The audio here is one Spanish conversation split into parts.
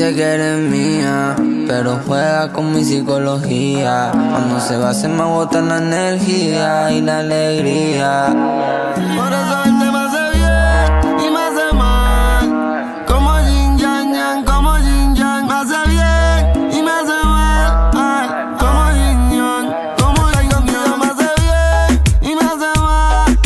dice que eres mía, pero juega con mi psicología. Cuando se va se me agota la energía y la alegría. Por eso él me hace bien y me hace mal. Como yin yang yang, como yin yang. Me hace bien y me hace mal. Como yin yang, como yin yang. Me hace bien y me hace mal.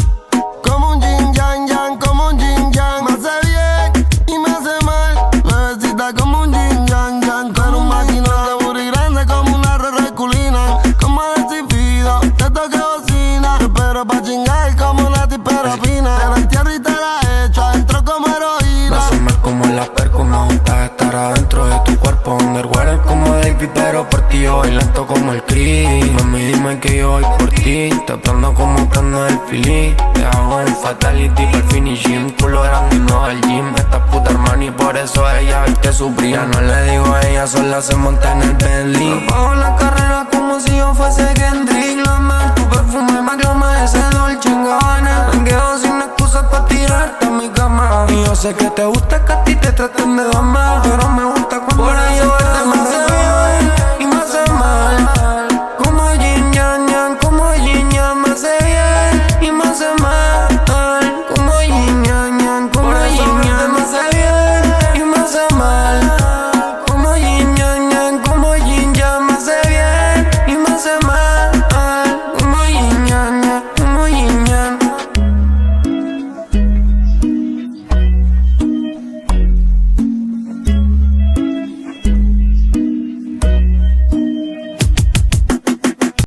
Como un yin yang yang, como un yin yang. Me hace bien y me hace mal. Bebecita como un yin yang yang. Tú eres un máquina de booty grande como una reculina. Como decidido, te toque bocina. Te espero pa' chingar como una tipera fina. Te la entierro y te la echo adentro como heroína. Me asomé como la perco, me gusta estar adentro de tu cuerpo. Underwater como David, pero por ti yo voy lento como el Chris. Mami, dime que yo voy por ti. Te prendo como prendo el feeling. Te hago un fatality por finishing. Culo grande y no al gym. Esta puta hermana y por eso ella ve que sufría. No le digo a ella, sola se monta en el Bentley. Bajo la carrera como si yo fuese Kendrick Lamar. Tu perfume me aclama ese Dolce & Gabbana. Me quedo sin excusas pa' tirarte a mi cama. Y yo sé que te gusta que a ti te traten de dama.